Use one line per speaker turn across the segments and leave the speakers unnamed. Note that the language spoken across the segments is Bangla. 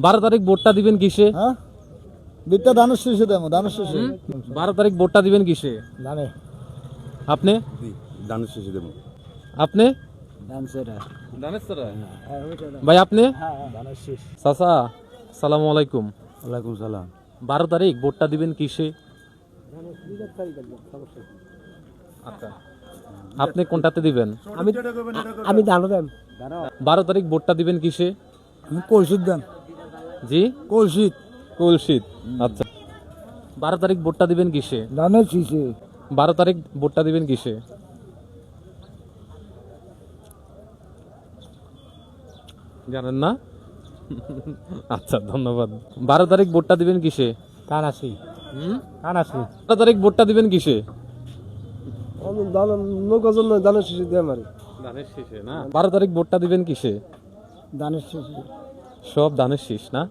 12 তারিখ ভোটটা দিবেন কিসে?
হ্যাঁ বিটটা ধানের শীষে দেবো, ধানের শীষে।
12 তারিখ ভোটটা দিবেন কিসে?
ধানে
আপনি?
ধানের শীষে দেবো।
আপনি? ভাই আপনি?
ধানের শীষ।
চাচা আসসালামু আলাইকুম।
ওয়ালাইকুম সালাম।
12 তারিখ ভোটটা দিবেন কিসে? আচ্ছা আপনি কোনটাতে দিবেন?
আমি ধানও দেন।
12 তারিখ ভোটটা দিবেন কিসে?
আমি কলসিত দেন,
জি
কলসিত।
কুলশিত। আচ্ছা 12 তারিখ ভোটটা দিবেন কিসে?
ধানের শীষে।
12 তারিখ ভোটটা দিবেন কিসে? জানেন না? আচ্ছা ধন্যবাদ। 12 তারিখ ভোটটা দিবেন কিসে?
কানাসি। কানাসি।
12 তারিখ ভোটটা দিবেন কিসে?
আমি নৌকাজন নয়, ধানের শীষে দিয়ে মারি।
ধানের শীষে না। 12 তারিখ ভোটটা দিবেন কিসে?
ধানের শীষে।
সব ধানের শীষ না।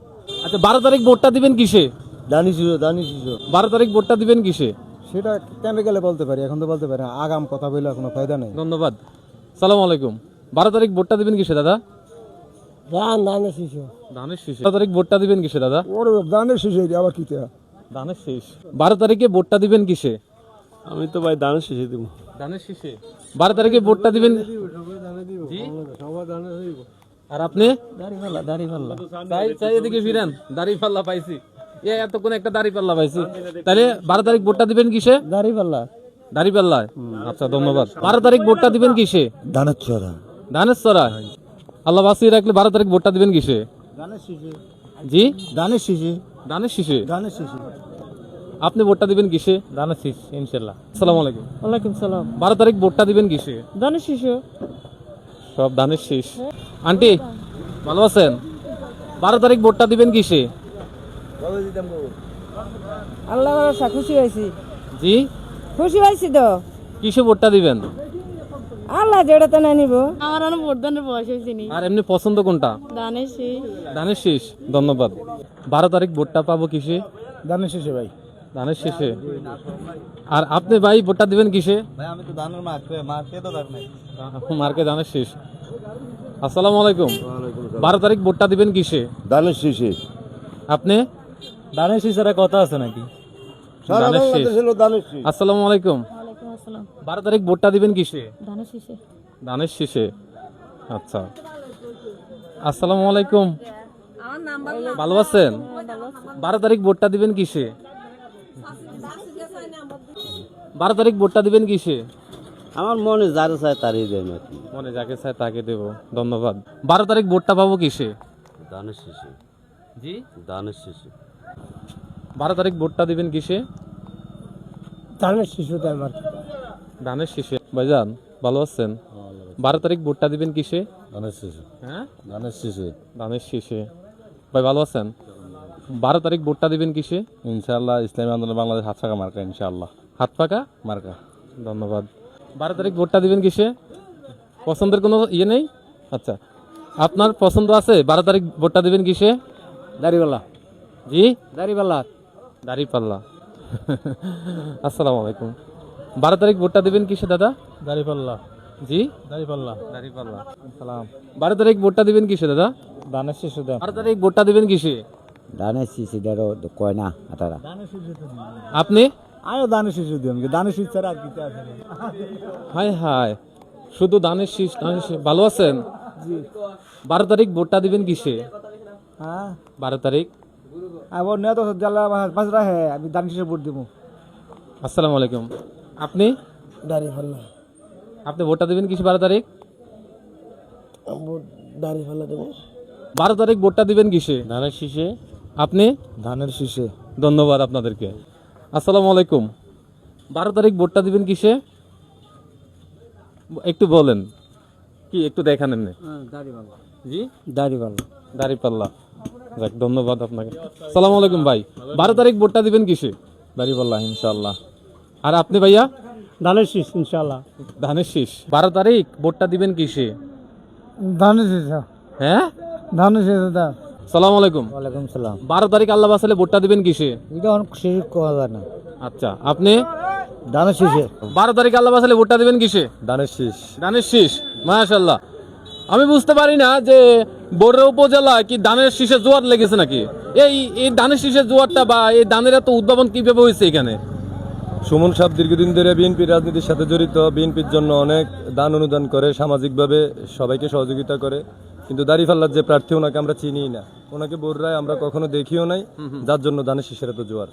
আচ্ছা 12 তারিখ ভোটটা দিবেন কিসে?
ধানের শীষে, ধানের শীষে।
12 তারিখ ভোটটা দিবেন কিসে?
সেটা কেন গেলে বলতে পারি, এখন তো বলতে পারি না। আগাম কথা বলে কোনো ফায়দা নেই।
ধন্যবাদ। সালাম আলাইকুম। 12 তারিখ ভোটটা দিবেন কিসে দাদা?
ধানের শীষে।
ধানের শীষে। 12 তারিখ ভোটটা দিবেন কিসে দাদা?
ওর ধানের শীষে আবার কি তা?
ধানের শীষ। 12 তারিখে ভোটটা দিবেন কিসে?
আমি তো ভাই ধানের শীষে দেবো।
ধানের শীষে। 12 তারিখে ভোটটা দিবেন। জি? আর আপনি?
দাড়িপাল্লা, দাড়িপাল্লা।
চাই এদিকে ফিরেন। দাড়িপাল্লা পাইছি। এতক্ষণ একটা দাড়িপাল্লা পাইছি। তাহলে 12 তারিখ ভোটটা দিবেন কিসে?
দাড়িপাল্লা।
দাড়িপাল্লায়। আচ্ছা ধন্যবাদ। 12 তারিখ ভোটটা দিবেন কিসে?
ধানের ছড়া।
ধানের চড়া। আল্লাহ বাঁচিয়ে রাখলে 12 তারিখ ভোটটা দিবেন কিসে?
ধানের শীষে।
জি?
ধানের শীষে।
ধানের শীষে।
ধানের শীষে।
আপনি ভোটটা দিবেন কিসে?
ধানের শীষ ইনশাল্লাহ।
আসসালামু আলাইকুম।
ওয়ালাইকুম সালাম।
12 তারিখ ভোটটা দিবেন কিসে?
ধানের শীষে।
সব ধানের শীষ। আন্টি ভালো আছেন? 12 তারিখ ভোটটা দিবেন কিসে?
আল্লাহ ভরসা, খুশি হয়েছি,
জি?
খুশি হয়েছি তো।
কিসে ভোটটা দিবেন?
আল্লাহ যেটা তো না নিব। আমার অনেক ভোটদানের বয়স হয়েছে নি।
আর এমনি পছন্দ কোনটা?
দানের শীষ।
ধানের শীষ। ধন্যবাদ। 12 তারিখ ভোটটা পাবো কিসে?
ধানের শীষে ভাই।
ধানের শীষে। আর আপনি ভাই ভোটটা দিবেন কিসে?
ভাই আমি তো ধানের মার্কে তো ধান নাই।
মার্কে ধানের শীষ। আসসালামু আলাইকুম। 12 তারিখ ভোটটা দিবেন কিসে?
ধানের শীষে।
আপনি?
ধানের শীষের কথা আছে নাকি?
সারা
ধানের শীষ।
বাংলাদেশ হলো ধানের শীষ।
আসসালামু আলাইকুম।
ওয়ালাইকুম আসসালাম।
12 তারিখ ভোটটা দিবেন কিসে?
দানের শীষে।
ধানের শীষে। আচ্ছা আসসালামু আলাইকুম।
আমার নাম্বার
ভালো আছেন? 12 তারিখ ভোটটা দিবেন কিসে? 12 তারিখ ভোটটা দিবেন কিসে?
আমার মনে যারা চায় তারই দেয় নাকি।
মনে যাকে চায় তাকে দেব। ধন্যবাদ। 12 তারিখ ভোটটা পাবো কিসে?
ধানের শীষে।
জি?
ধানের শীষে।
12 তারিখ ভোটটা দিবেন কিসে?
ধানের শীষে দেয় মার্কে।
ধানের শীষে। ভাইজান ভালো আছেন? 12 তারিখ ভোটটা দিবেন কিসে?
ধানের শীষে।
হ্যাঁ
ধানের শীষে।
ধানের শীষে। ভাই ভালো আছেন? 12 তারিখ ভোটটা দিবেন কিসে?
ইনশাআল্লাহ ইসলামী আন্দোলন বাংলাদেশ হাত ফাঁকা মার্কা ইনশাআল্লাহ।
হাত পাকা
মার্কা।
ধন্যবাদ। 12 তারিখ ভোটটা দিবেন কিসে? পছন্দের কোনো ইয়ে নেই? আচ্ছা আপনার পছন্দ আছে? 12 তারিখ ভোটটা দিবেন কিসে?
দাড়িপাল্লা।
জি?
দাড়িপাল্লা।
দাড়িপাল্লা। আসসালামু আলাইকুম। 12 তারিখ ভোটটা দিবেন কিসে দাদা?
দাড়িপাল্লা।
জি?
দাড়িপাল্লা।
দাড়িপাল্লা।
সালাম।
12 তারিখ ভোটটা দিবেন কিসে দাদা?
ধানের শীষে দেন।
12 তারিখ ভোটটা দিবেন কিসে?
ধানের শীষে দেরো কয় না আটারা।
ধানের শীষে তো দিন।
আপনি?
আমিও ধানের শীষে দিন। ধানের শীষ ছাড়া আর কিছু আছে না।
হায় হায় শুধু ধানের শীষ ধানের শীষ। ভালো আছেন?
জি।
12 তারিখ ভোটটা দিবেন কিসে?
হ্যাঁ।
12 তারিখ।
আবার নেতা জ্বালা বাস রাখে, আমি ধানের শীষে ভোট দেবো।
আসসালামু আলাইকুম। আপনি?
দাড়িপাল্লা।
আপনি ভোটটা দিবেন কিসে 12 তারিখ?
দাড়িপাল্লা দেবো।
12 তারিখ ভোটটা দিবেন কিসে?
ধানের শীষে।
আপনি?
ধানের শীষে।
ধন্যবাদ আপনাদেরকে। আসসালামু আলাইকুম। 12 তারিখ ভোটটা দিবেন কিসে? একটু বলেন কি একটু দেখান এমনি।
দাড়িপাল্লা।
জি?
দাড়িপাল্লা।
দাড়িপাল্লা। যাক ধন্যবাদ আপনাকে। আসসালামু আলাইকুম ভাই। 12 তারিখ ভোটটা দিবেন কিসে?
দাড়িপাল্লা ইনশাআল্লাহ।
আর আপনি ভাইয়া?
ধানের শীষ ইনশাআল্লাহ।
ধানের শীষ। 12 তারিখ ভোটটা দিবেন কিসে?
ধানের শীষে।
হ্যাঁ?
ধানের শীষে দা।
আসসালামু আলাইকুম।
ওয়ালাইকুম সালাম।
12 তারিখ আল্লাহ বাসালে ভোটটা দিবেন কিসে?
এটা অনেক শীষ কোয়া যায় না।
আচ্ছা আপনি?
ধানের শীষে।
12 তারিখ আল্লাহ বাসালে ভোটটা দিবেন কিসে?
ধানের শীষ।
ধানের শীষ। মাশাআল্লাহ। আমি বুঝতে পারি না যে বড়ুয়া উপজেলা কি ধানের শীষের জোয়ার লেগেছে নাকি? এই ধানের শীষের জোয়ারটা বা এই ধানের এত উদ্ভাবন কিভাবে হয়েছে এখানে?
সুমন সাহেব দীর্ঘদিন ধরে বিএনপির রাজনীতির সাথে জড়িত, বিএনপির জন্য অনেক দান অনুদান করে, সামাজিকভাবে সবাইকে সহযোগিতা করে, কিন্তু দাঁড়িপাল্লার যে প্রার্থী ওনাকে আমরা চিনিই না, ওনাকে বড়রায় আমরা কখনো দেখিও নাই, যার জন্য ধানের শীষের এত জোয়ার।